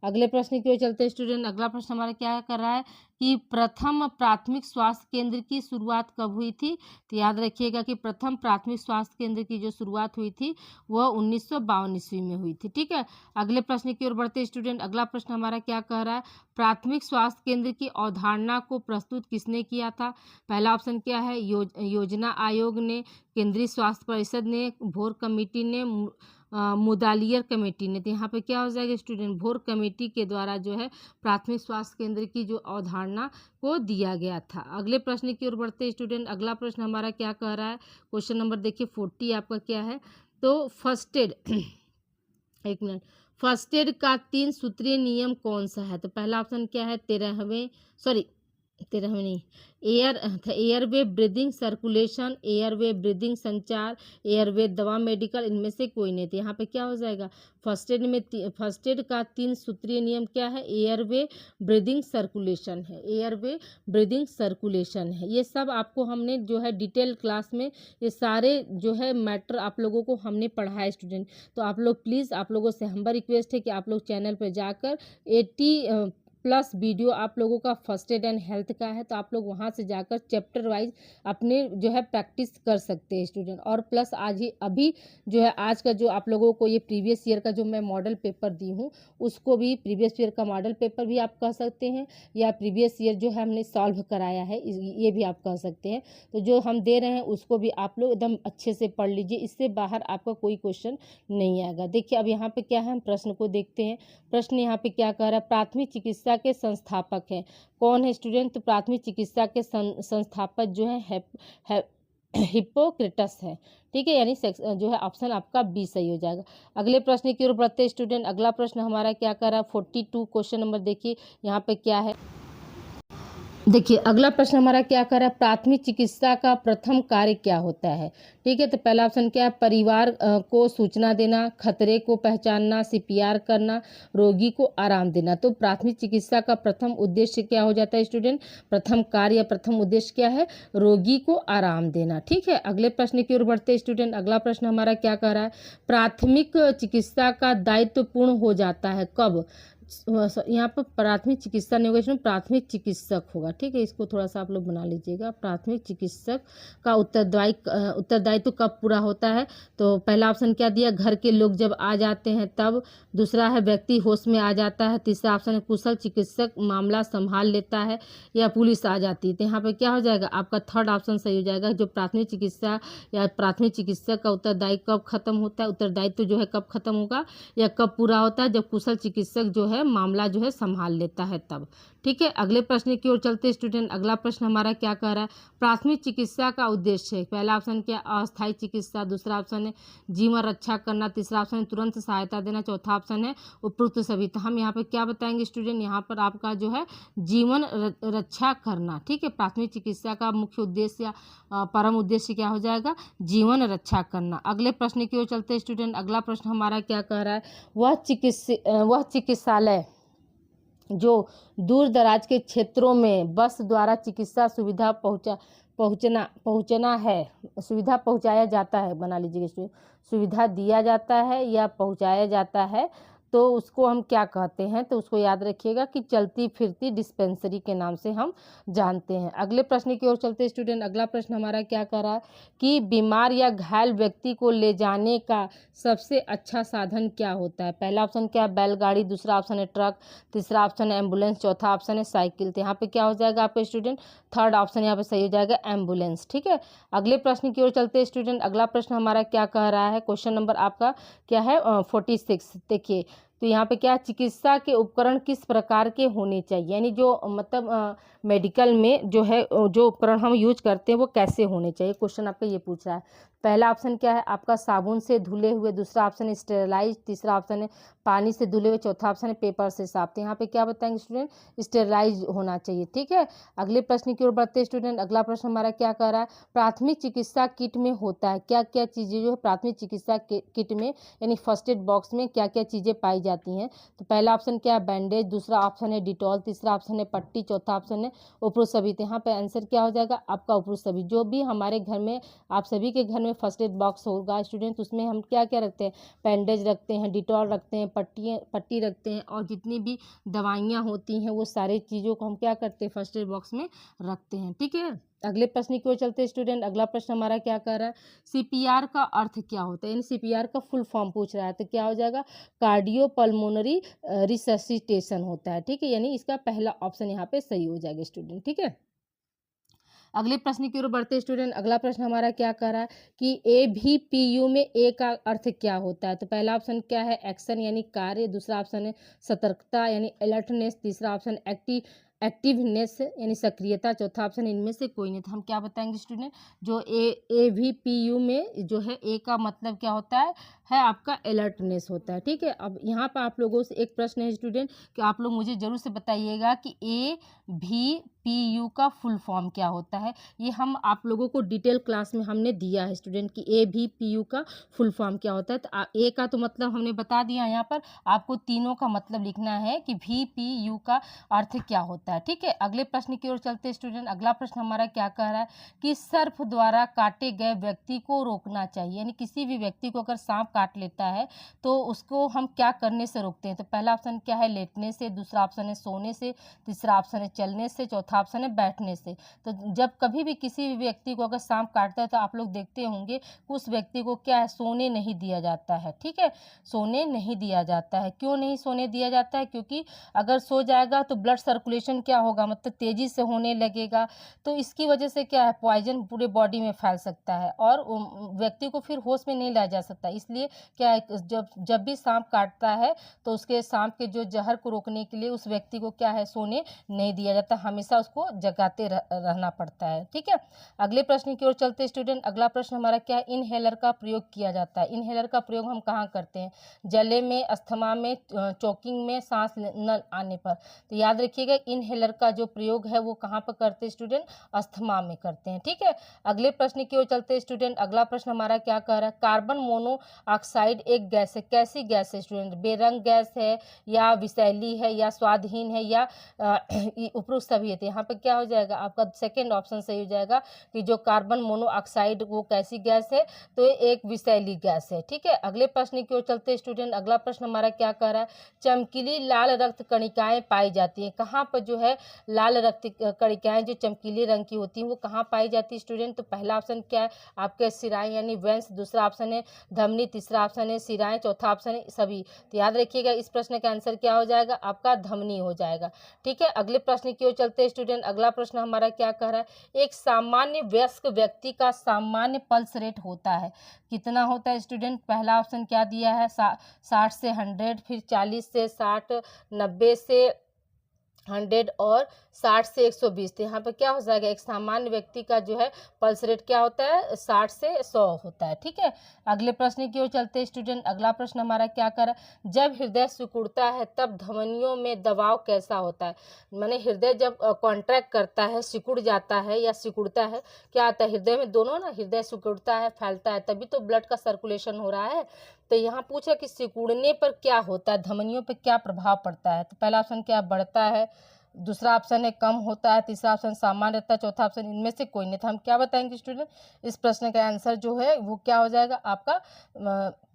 अगले प्रश्न की ओर चलते हैं स्टूडेंट। अगला प्रश्न हमारा क्या कर रहा है कि प्रथम प्राथमिक स्वास्थ्य केंद्र की शुरुआत कब हुई थी? तो याद रखिएगा कि प्रथम प्राथमिक स्वास्थ्य केंद्र की जो शुरुआत हुई थी वह 1952 ईस्वी में हुई थी। ठीक है, अगले प्रश्न की ओर बढ़ते हैं स्टूडेंट। अगला प्रश्न हमारा क्या कह रहा है? प्राथमिक स्वास्थ्य केंद्र की अवधारणा को प्रस्तुत किसने किया था? पहला ऑप्शन क्या है? योजना आयोग ने, केंद्रीय स्वास्थ्य परिषद ने, भोर कमेटी ने, मुदालियर कमेटी ने। तो यहाँ पे क्या हो जाएगा स्टूडेंट? भोर कमेटी के द्वारा जो है प्राथमिक स्वास्थ्य केंद्र की जो अवधारणा को दिया गया था। अगले प्रश्न की ओर बढ़ते स्टूडेंट। अगला प्रश्न हमारा क्या कह रहा है? क्वेश्चन नंबर देखिए 40 आपका क्या है? तो फर्स्ट एड एक मिनट, फर्स्ट एड का 3 सूत्रीय नियम कौन सा है? तो पहला ऑप्शन क्या है? 13वें नहीं, airway breathing circulation, airway breathing संचार, एयरवे दवा मेडिकल, इनमें से कोई नहीं। तो यहाँ पे क्या हो जाएगा? फर्स्ट एड में फर्स्ट एड का 3 सूत्रीय नियम क्या है? एयरवे ब्रीदिंग सर्कुलेशन है, एयरवे ब्रीदिंग सर्कुलेशन है। ये सब आपको हमने जो है डिटेल क्लास में ये सारे जो है मैटर आप लोगों को हमने पढ़ाया स्टूडेंट। तो आप लोग प्लीज़, आप लोगों से हम्बल रिक्वेस्ट है कि आप लोग चैनल पर जाकर 80+ वीडियो आप लोगों का फर्स्ट एड एंड हेल्थ का है, तो आप लोग वहां से जाकर चैप्टर वाइज अपने जो है प्रैक्टिस कर सकते हैं स्टूडेंट। और प्लस अभी जो है आज का जो आप लोगों को ये प्रीवियस ईयर का जो मैं मॉडल पेपर दी हूँ उसको भी प्रीवियस ईयर का मॉडल पेपर भी आप कह सकते हैं, या प्रीवियस ईयर जो है हमने सॉल्व कराया है ये भी आप कह सकते हैं। तो जो हम दे रहे हैं उसको भी आप लोग एकदम अच्छे से पढ़ लीजिए, इससे बाहर आपका कोई क्वेश्चन नहीं आएगा। देखिए अब यहाँ पे क्या है, हम प्रश्न को देखते हैं। प्रश्न यहाँ पे क्या कह रहा है? प्राथमिक चिकित्सा के संस्थापक हैं, कौन है स्टूडेंट? तो प्राथमिक चिकित्सा के संस्थापक जो है हिप्पोक्रेटस है। ठीक है, यानी जो है ऑप्शन आपका बी सही हो जाएगा। अगले प्रश्न की ओर बढ़ते स्टूडेंट। अगला प्रश्न हमारा क्या कर रहा है? 42 क्वेश्चन नंबर देखिए यहाँ पे क्या है। देखिए अगला प्रश्न हमारा क्या कर रहा है? प्राथमिक चिकित्सा का प्रथम कार्य क्या होता है? ठीक है, तो पहला ऑप्शन क्या है? परिवार को सूचना देना, खतरे को पहचानना, सीपीआर करना, रोगी को आराम देना। तो प्राथमिक चिकित्सा का प्रथम उद्देश्य क्या हो जाता है स्टूडेंट? प्रथम कार्य या प्रथम उद्देश्य क्या है? रोगी को आराम देना। ठीक है, अगले प्रश्न की ओर बढ़ते स्टूडेंट। अगला प्रश्न हमारा क्या कह रहा है? प्राथमिक चिकित्सा का दायित्व पूर्ण हो जाता है कब? यहाँ पर प्राथमिक चिकित्सा नहीं होगा इसमें, प्राथमिक चिकित्सक होगा। ठीक है, इसको थोड़ा सा आप लोग बना लीजिएगा। प्राथमिक चिकित्सक का उत्तरदायित्व कब पूरा होता है? तो पहला ऑप्शन क्या दिया? घर के लोग जब आ जाते हैं तब, दूसरा है व्यक्ति होश में आ जाता है, तीसरा ऑप्शन है कुशल चिकित्सक मामला संभाल लेता है, या पुलिस आ जाती है। तो यहाँ पर क्या हो जाएगा? आपका थर्ड ऑप्शन सही हो जाएगा। जो प्राथमिक चिकित्सा या प्राथमिक चिकित्सक का उत्तरदायित्व कब खत्म होता है, उत्तरदायित्व जो है कब खत्म होगा या कब पूरा होता है? जब कुशल चिकित्सक जो है मामला जो है संभाल लेता है तब। ठीक है, अगले प्रश्न की ओर चलते स्टूडेंट। अगला प्रश्न हमारा क्या कह रहा है? प्राथमिक चिकित्सा का उद्देश्य है। पहला ऑप्शन क्या? अस्थायी चिकित्सा, दूसरा ऑप्शन है जीवन रक्षा करना, तीसरा ऑप्शन है तुरंत सहायता देना, चौथा ऑप्शन है उपरोक्त सभी। तो हम यहाँ पे क्या बताएंगे स्टूडेंट? यहाँ पर आपका जो है जीवन रक्षा करना। ठीक है, प्राथमिक चिकित्सा का मुख्य उद्देश्य या परम उद्देश्य क्या हो जाएगा? जीवन रक्षा करना। अगले प्रश्न की ओर चलते स्टूडेंट। अगला प्रश्न हमारा क्या कह रहा है? वह चिकित्सालय जो दूर दराज के क्षेत्रों में बस द्वारा चिकित्सा सुविधा पहुँचना है, सुविधा पहुँचाया जाता है, बना लीजिएगा स्टूडेंट, सुविधा दिया जाता है या पहुँचाया जाता है तो उसको हम क्या कहते हैं, तो उसको याद रखिएगा कि चलती फिरती डिस्पेंसरी के नाम से हम जानते हैं। अगले प्रश्न की ओर चलते हैं स्टूडेंट। अगला प्रश्न हमारा क्या कह रहा है कि बीमार या घायल व्यक्ति को ले जाने का सबसे अच्छा साधन क्या होता है। पहला ऑप्शन क्या है, बैलगाड़ी, दूसरा ऑप्शन है ट्रक, तीसरा ऑप्शन है एम्बुलेंस, चौथा ऑप्शन है साइकिल। तो यहाँ पे क्या हो जाएगा आपका स्टूडेंट, थर्ड ऑप्शन यहाँ पे सही हो जाएगा, एम्बुलेंस। ठीक है, अगले प्रश्न की ओर चलते हैं स्टूडेंट। अगला प्रश्न हमारा क्या कह रहा है, क्वेश्चन नंबर आपका क्या है 46। देखिए तो यहाँ पे क्या, चिकित्सा के उपकरण किस प्रकार के होने चाहिए, यानी जो मतलब मेडिकल में जो है जो उपकरण हम यूज करते हैं वो कैसे होने चाहिए, क्वेश्चन आपका ये पूछ रहा है। पहला ऑप्शन क्या है आपका, साबुन से धुले हुए, दूसरा ऑप्शन है स्टेरलाइज, तीसरा ऑप्शन है पानी से धुले हुए, चौथा ऑप्शन है पेपर से साफ। तो यहाँ पे क्या बताएंगे स्टूडेंट, स्टेरलाइज होना चाहिए। ठीक है, अगले प्रश्न की ओर बढ़ते हैं स्टूडेंट। अगला प्रश्न हमारा क्या कह रहा है, प्राथमिक चिकित्सा किट में होता है क्या क्या चीज़ें, जो है प्राथमिक चिकित्सा किट में यानी फर्स्ट एड बॉक्स में क्या क्या चीज़ें पाई जाती हैं। तो पहला ऑप्शन क्या है, बैंडेज, दूसरा ऑप्शन है डिटॉल, तीसरा ऑप्शन है पट्टी, चौथा ऑप्शन है उपरूसबी। तो यहाँ पे आंसर क्या हो जाएगा आपका उपरूसबी। जो भी हमारे घर में, आप सभी के घर में फर्स्ट एड बॉक्स होगा स्टूडेंट, उसमें हम क्या क्या रखते हैं, बैंडेज रखते हैं, डिटॉल रखते हैं, पट्टी रखते हैं, और जितनी भी दवाइयाँ होती हैं वो सारी चीज़ों को हम क्या करते हैं, फर्स्ट एड बॉक्स में रखते हैं। ठीक है, अगले प्रश्न की ओर चलते हैं स्टूडेंट। अगला प्रश्न हमारा क्या कर रहा है, सीपीआर का अर्थ क्या होता है, यानी सीपीआर का फुल फॉर्म पूछ रहा है। तो क्या हो जाएगा, कार्डियो पल्मोनरी रिससिटेशन होता है। ठीक है, यानी इसका पहला ऑप्शन यहाँ पे सही हो जाएगा स्टूडेंट। ठीक है, अगले प्रश्न की ओर बढ़ते स्टूडेंट। अगला प्रश्न हमारा क्या कह रहा है कि AVPU में ए का अर्थ क्या होता है। तो पहला ऑप्शन क्या है, एक्शन यानी कार्य, दूसरा ऑप्शन है सतर्कता यानी अलर्टनेस, तीसरा ऑप्शन एक्टिवनेस यानी सक्रियता, चौथा ऑप्शन इनमें से कोई नहीं। तो हम क्या बताएंगे स्टूडेंट, जो AVPU में जो है ए का मतलब क्या होता है आपका अलर्टनेस होता है। ठीक है, अब यहाँ पर आप लोगों से एक प्रश्न है स्टूडेंट कि आप लोग मुझे जरूर से बताइएगा कि AVPU का फुल फॉर्म क्या होता है। ये हम आप लोगों को डिटेल क्लास में हमने दिया है स्टूडेंट कि AVPU का फुल फॉर्म क्या होता है। तो ए का तो मतलब हमने बता दिया, यहाँ पर आपको तीनों का मतलब लिखना है कि VPU का अर्थ क्या होता है। ठीक है, अगले प्रश्न की ओर चलते स्टूडेंट। अगला प्रश्न हमारा क्या कह रहा है कि सर्प द्वारा काटे गए व्यक्ति को रोकना चाहिए, यानी किसी भी व्यक्ति को अगर सांप काट लेता है तो उसको हम क्या करने से रोकते हैं। तो पहला ऑप्शन क्या है, लेटने से, दूसरा ऑप्शन है सोने से, तीसरा ऑप्शन है चलने से, चौथा ऑप्शन है बैठने से। तो जब कभी भी किसी भी व्यक्ति को अगर सांप काटता है तो आप लोग देखते होंगे उस व्यक्ति को क्या है, सोने नहीं दिया जाता है। ठीक है, सोने नहीं दिया जाता है। क्यों नहीं सोने दिया जाता है, क्योंकि अगर सो जाएगा तो ब्लड सर्कुलेशन क्या होगा, मतलब तेजी से होने लगेगा, तो इसकी वजह से क्या है, पॉइजन पूरे बॉडी में फैल सकता है और व्यक्ति को फिर होश में नहीं लाया जा सकता। इसलिए क्या है, जब भी सांप काटता है तो उसके सांप के जो जहर को रोकने के लिए उस व्यक्ति को क्या है, सोने नहीं दिया जाता, हमेशा उसको जगाते रहना पड़ता है। ठीक है, अगले प्रश्न की ओर चलते स्टूडेंट। अगला प्रश्न हमारा क्या है, इनहेलर का प्रयोग किया जाता है। इनहेलर का प्रयोग हम कहाँ करते हैं, गले में, अस्थमा में, चोकिंग में, सांस न आने पर। तो याद रखिएगा इनहेलर का जो प्रयोग है वो कहाँ पर करते हैं स्टूडेंट, अस्थमा में करते हैं। ठीक है, अगले प्रश्न की ओर चलते स्टूडेंट। अगला प्रश्न हमारा क्या कह रहा है, कार्बन मोनोऑक्साइड एक गैस है, कैसी गैस है स्टूडेंट, बेरंग गैस है या विषैली है या स्वादहीन है या उपरोक्त सभी है। तो यहाँ पे क्या हो जाएगा आपका सेकेंड ऑप्शन सही हो जाएगा कि जो कार्बन मोनोऑक्साइड वो कैसी गैस है, तो एक विषैली गैस है। ठीक है, अगले प्रश्न की ओर चलते स्टूडेंट। अगला प्रश्न हमारा क्या कह रहा है, चमकीली लाल रक्त कणिकाएं पाई जाती हैं, कहाँ पर जो है लाल रक्त कणिकाएं जो चमकीले रंग की होती हैं वो कहाँ पाई जाती है स्टूडेंट। तो पहला ऑप्शन क्या है आपके सिराएं यानी वेंस, दूसरा ऑप्शन है धमनी, तीसरा ऑप्शन है सिराएं, चौथा ऑप्शन है सभी। तो याद रखिएगा इस प्रश्न का आंसर क्या हो जाएगा आपका धमनी हो जाएगा। ठीक है, अगले प्रश्न की ओर चलते स्टूडेंट। अगला प्रश्न हमारा क्या कह रहा है, एक सामान्य वयस्क व्यक्ति का सामान्य पल्स रेट होता है, कितना होता है स्टूडेंट। पहला ऑप्शन क्या दिया है, 60 से 100, फिर 40 से 60, 90 से 100 और 60 से 120। तो यहाँ पर क्या हो जाएगा, एक सामान्य व्यक्ति का जो है पल्स रेट क्या होता है, 60 से 100 होता है। ठीक है, अगले प्रश्न की ओर चलते हैं स्टूडेंट। अगला प्रश्न हमारा क्या कर रहा है, जब हृदय सिकुड़ता है तब धमनियों में दबाव कैसा होता है, माने हृदय जब कॉन्ट्रैक्ट करता है, सिकुड़ जाता है या सिकुड़ता है, क्या आता है हृदय में, दोनों ना, हृदय सिकुड़ता है फैलता है तभी तो ब्लड का सर्कुलेशन हो रहा है। तो यहाँ पूछा कि सिकुड़ने पर क्या होता है, धमनियों पर क्या प्रभाव पड़ता है। तो पहला ऑप्शन क्या बढ़ता है, दूसरा ऑप्शन है कम होता है, तीसरा ऑप्शन सामान्य रहता है, चौथा ऑप्शन इनमें से कोई नहीं। तो हम क्या बताएंगे स्टूडेंट, इस प्रश्न का आंसर जो है वो क्या हो जाएगा आपका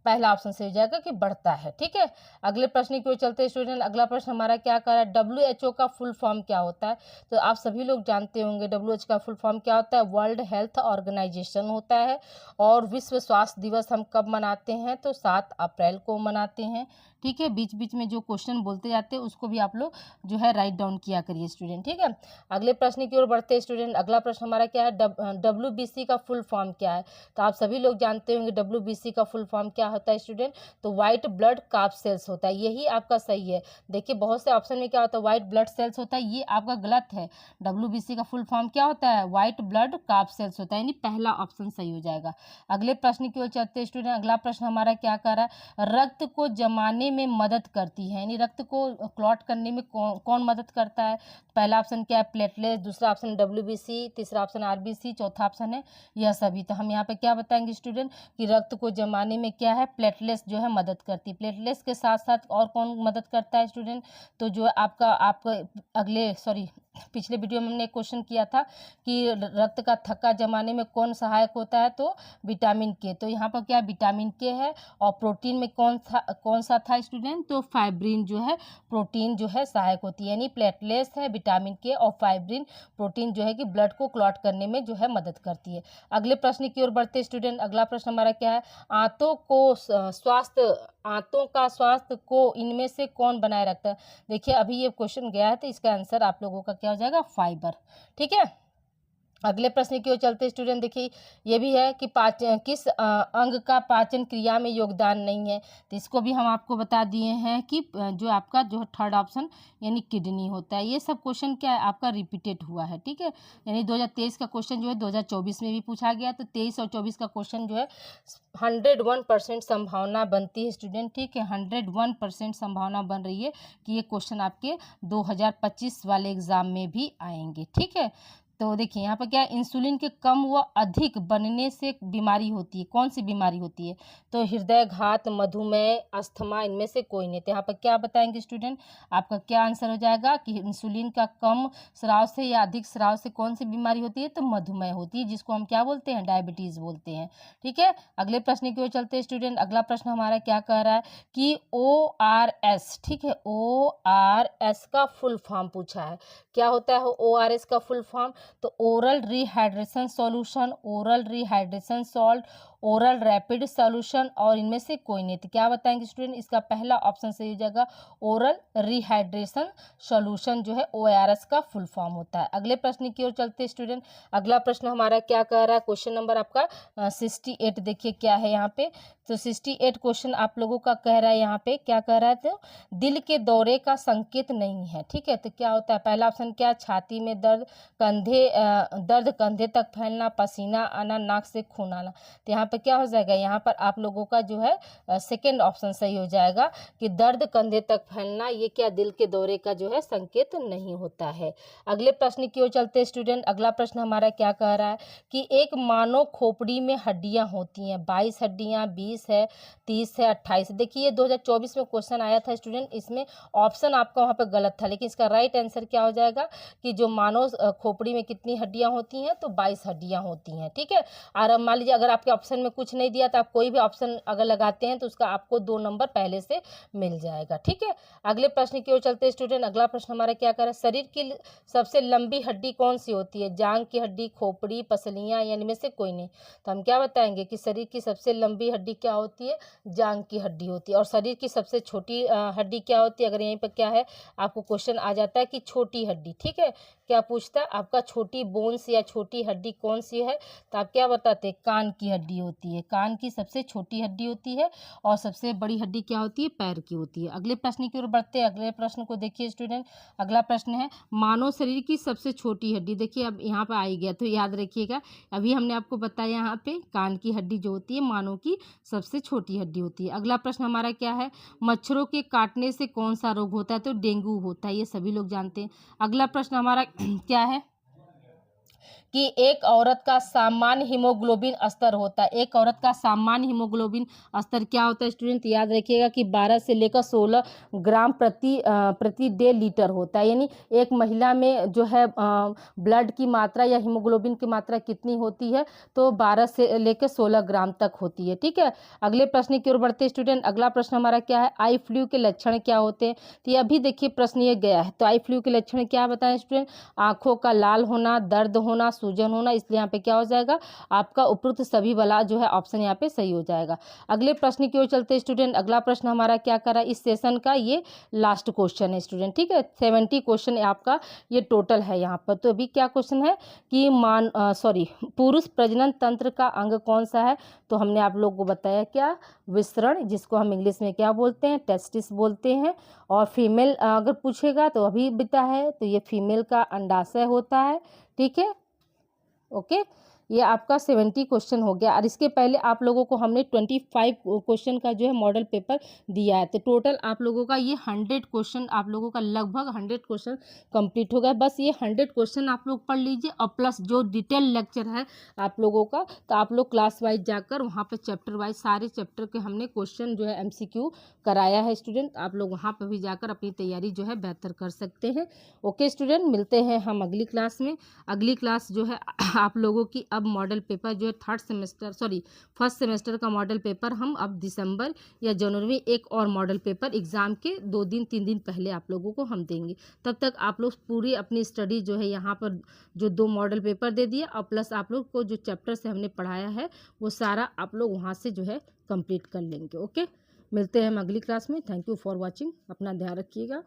पहला ऑप्शन से हो जाएगा कि बढ़ता है। ठीक है, अगले प्रश्न की ओर चलते हैं स्टूडेंट। अगला प्रश्न हमारा क्या कर रहा है, WHO का फुल फॉर्म क्या होता है। तो आप सभी लोग जानते होंगे WHO का फुल फॉर्म क्या होता है, वर्ल्ड हेल्थ ऑर्गेनाइजेशन होता है। और विश्व स्वास्थ्य दिवस हम कब मनाते हैं, तो 7 अप्रैल को मनाते हैं। ठीक है, बीच बीच में जो क्वेश्चन बोलते जाते हैं उसको भी आप लोग जो है राइट डाउन किया करिए स्टूडेंट। ठीक है, अगले प्रश्न की ओर बढ़ते हैं स्टूडेंट। अगला प्रश्न हमारा क्या है, WBC का फुल फॉर्म क्या है। तो आप सभी लोग जानते होंगे WBC का फुल फॉर्म क्या होता है स्टूडेंट, तो व्हाइट ब्लड कार्ब सेल्स होता है। यही आपका सही है। देखिए बहुत से ऑप्शन में क्या होता है, व्हाइट ब्लड सेल्स होता है, ये आपका गलत है। WBC का फुल फॉर्म क्या होता है, व्हाइट ब्लड कार्ब सेल्स होता है, यानी पहला ऑप्शन सही हो जाएगा। अगले प्रश्न की ओर चलते हैं स्टूडेंट। अगला प्रश्न हमारा क्या कर रहा है, रक्त को जमाने में मदद करती है, यानी रक्त को क्लॉट करने में कौन मदद करता है। पहला ऑप्शन क्या है, प्लेटलेट, दूसरा ऑप्शन WBC, तीसरा ऑप्शन RBC, चौथा ऑप्शन है यह सभी। तो हम यहाँ पे क्या बताएंगे स्टूडेंट कि रक्त को जमाने में क्या है, प्लेटलेट्स जो है मदद करती है। प्लेटलेट्स के साथ साथ और कौन मदद करता है स्टूडेंट, तो जो आपका पिछले वीडियो में हमने एक क्वेश्चन किया था कि रक्त का थक्का जमाने में कौन सहायक होता है, तो विटामिन के। तो यहाँ पर क्या विटामिन के है। और प्रोटीन में कौन सा था स्टूडेंट, तो फाइब्रिन जो है प्रोटीन जो है सहायक होती है, यानी प्लेटलेट्स है, विटामिन के और फाइब्रिन प्रोटीन जो है कि ब्लड को क्लॉट करने में जो है मदद करती है। अगले प्रश्न की ओर बढ़ते स्टूडेंट। अगला प्रश्न हमारा क्या है, आंतों का स्वास्थ्य को इनमें से कौन बनाए रखता है। देखिए अभी ये क्वेश्चन गया है तो इसका आंसर आप लोगों का क्या हो जाएगा, फाइबर। ठीक है, अगले प्रश्न की ओर चलते स्टूडेंट। देखिए ये भी है कि किस अंग का पाचन क्रिया में योगदान नहीं है। तो इसको भी हम आपको बता दिए हैं कि जो आपका जो थर्ड ऑप्शन यानी किडनी होता है। ये सब क्वेश्चन क्या है आपका रिपीटेड हुआ है। ठीक है, यानी 2023 का क्वेश्चन जो है 2024 में भी पूछा गया। तो 23 और 24 का क्वेश्चन जो है 101% संभावना बनती है स्टूडेंट। ठीक है, 101% संभावना बन रही है कि ये क्वेश्चन आपके 2025 वाले एग्जाम में भी आएंगे। ठीक है, तो देखिए यहाँ पर क्या है, इंसुलिन के कम व अधिक बनने से बीमारी होती है। कौन सी बीमारी होती है, तो हृदयघात, मधुमेह, अस्थमा, इनमें से कोई नहीं। तो यहाँ पर क्या बताएंगे स्टूडेंट, आपका क्या आंसर हो जाएगा कि इंसुलिन का कम स्राव से या अधिक स्राव से कौन सी बीमारी होती है, तो मधुमेह होती है, जिसको हम क्या बोलते हैं, डायबिटीज बोलते हैं। ठीक है, अगले प्रश्न की ओर चलते हैं स्टूडेंट। अगला प्रश्न हमारा क्या कह रहा है कि ORS, ठीक है, ORS का फुल फॉर्म पूछा है। क्या होता है ORS का फुल फॉर्म, तो oral rehydration solution, oral rehydration salt, oral rapid solution, और इनमें से कोई नहीं। तो क्या बताएंगे स्टूडेंट, इसका पहला ऑप्शन सही हो जाएगा, ओरल रिहाइड्रेशन सॉल्यूशन जो है ORS का फुल फॉर्म होता है। अगले प्रश्न की ओर चलते स्टूडेंट। अगला प्रश्न हमारा क्या कह रहा है, क्वेश्चन नंबर आपका 68। देखिए क्या है यहाँ पे, तो 68 क्वेश्चन आप लोगों का कह रहा है, यहाँ पे क्या कह रहा है, तो दिल के दौरे का संकेत नहीं है। ठीक है, तो क्या होता है, पहला ऑप्शन क्या, छाती में दर्द, कंधे तक फैलना, पसीना आना, नाक से खून आना। तो यहाँ पे क्या हो जाएगा, यहाँ पर आप लोगों का जो है सेकेंड ऑप्शन सही हो जाएगा कि दर्द कंधे तक फैलना, ये क्या दिल के दौरे का जो है संकेत नहीं होता है। अगले प्रश्न की ओर चलते स्टूडेंट। अगला प्रश्न हमारा क्या कह रहा है कि एक मानव खोपड़ी में हड्डियां होती हैं, 22 हड्डियां, 20 है, 30 है, 28। देखिए ये 2024 में क्वेश्चन आया था स्टूडेंट, इसमें ऑप्शन आपका वहाँ पे गलत था, लेकिन इसका राइट आंसर क्या हो जाएगा कि जो मानव खोपड़ी में कितनी हड्डियां होती हैं, तो 22 हड्डियां होती हैं। ठीक है, और मान लीजिए अगर आपके ऑप्शन में कुछ नहीं दिया तो आप कोई भी ऑप्शन अगर लगाते हैं तो उसका आपको 2 नंबर पहले से मिल जाएगा। ठीक है, अगले प्रश्न की ओर चलते स्टूडेंट। अगला प्रश्न हमारा क्या कर रहा है, शरीर की सबसे लंबी हड्डी कौन सी होती है, जांग की हड्डी, खोपड़ी, पसलियां, या इनमें से कोई नहीं। तो हम क्या बताएंगे कि शरीर की सबसे लंबी हड्डी क्या होती है, जांग की हड्डी होती है। और शरीर की सबसे छोटी हड्डी क्या होती है, अगर यहीं पर क्या है आपको क्वेश्चन आ जाता है कि छोटी हड्डी। ठीक है, क्या पूछता है आपका, छोटी बोन्स या छोटी हड्डी कौन सी है, तो आप क्या बताते हैं, कान की हड्डी होती है। कान की सबसे छोटी हड्डी होती है, और सबसे बड़ी हड्डी क्या होती है, पैर की होती है। अगले प्रश्न की ओर बढ़ते हैं। अगले प्रश्न को देखिए स्टूडेंट। अगला प्रश्न है मानव शरीर की सबसे छोटी हड्डी। देखिए अब यहाँ पर आई गया, तो याद रखिएगा, अभी हमने आपको बताया यहाँ पे कान की हड्डी जो होती है मानव की सबसे छोटी हड्डी होती है। अगला प्रश्न हमारा क्या है, मच्छरों के काटने से कौन सा रोग होता है, तो डेंगू होता है, ये सभी लोग जानते हैं। अगला प्रश्न हमारा क्या है कि एक औरत का सामान्य हीमोग्लोबिन स्तर होता है। एक औरत का सामान्य हीमोग्लोबिन स्तर क्या होता है स्टूडेंट? याद रखिएगा कि 12 से लेकर 16 ग्राम प्रति डे लीटर होता है। यानी एक महिला में जो है ब्लड की मात्रा या हीमोग्लोबिन की मात्रा कितनी होती है? तो 12 से लेकर 16 ग्राम तक होती है। ठीक है, अगले प्रश्न की ओर बढ़ते हैं स्टूडेंट। अगला प्रश्न हमारा क्या है? आई फ्लू के लक्षण क्या होते हैं? तो ये अभी देखिए प्रश्न ये गया है। तो आई फ्लू के लक्षण क्या बताएं स्टूडेंट? आंखों का लाल होना, दर्द होना, सूजन होना। इसलिए यहाँ पे क्या हो जाएगा? आपका उपरोक्त सभी वाला जो है ऑप्शन यहाँ पे सही हो जाएगा। अगले प्रश्न की ओर चलते हैं स्टूडेंट। अगला प्रश्न हमारा क्या करा? इस सेशन का ये लास्ट क्वेश्चन है स्टूडेंट। ठीक है, 70 क्वेश्चन आपका ये टोटल है यहाँ पर। तो अभी क्या क्वेश्चन है कि पुरुष प्रजनन तंत्र का अंग कौन सा है? तो हमने आप लोग को बताया क्या? विसरण, जिसको हम इंग्लिश में क्या बोलते हैं? टेस्टिस बोलते हैं। और फीमेल अगर पूछेगा तो अभी बिता है, तो ये फीमेल का अंडाशय होता है। ठीक है, ओके, ये आपका 70 क्वेश्चन हो गया। और इसके पहले आप लोगों को हमने 25 क्वेश्चन का जो है मॉडल पेपर दिया है। तो टोटल आप लोगों का ये 100 क्वेश्चन, आप लोगों का लगभग 100 क्वेश्चन कंप्लीट हो गया। बस ये 100 क्वेश्चन आप लोग पढ़ लीजिए, और प्लस जो डिटेल लेक्चर है आप लोगों का, तो आप लोग क्लास वाइज जाकर वहाँ पर चैप्टर वाइज सारे चैप्टर के हमने क्वेश्चन जो है MCQ कराया है स्टूडेंट। आप लोग वहाँ पर भी जाकर अपनी तैयारी जो है बेहतर कर सकते हैं। ओके स्टूडेंट, मिलते हैं हम अगली क्लास में। अगली क्लास जो है आप लोगों की अब मॉडल पेपर जो है फर्स्ट सेमेस्टर का मॉडल पेपर हम अब दिसंबर या जनवरी में एक और मॉडल पेपर एग्जाम के 2-3 दिन पहले आप लोगों को हम देंगे। तब तक आप लोग पूरी अपनी स्टडी जो है यहाँ पर जो 2 मॉडल पेपर दे दिया, और प्लस आप लोग को जो चैप्टर से हमने पढ़ाया है वो सारा आप लोग वहाँ से जो है कंप्लीट कर लेंगे। ओके, मिलते हैं हम अगली क्लास में। थैंक यू फॉर वॉचिंग, अपना ध्यान रखिएगा।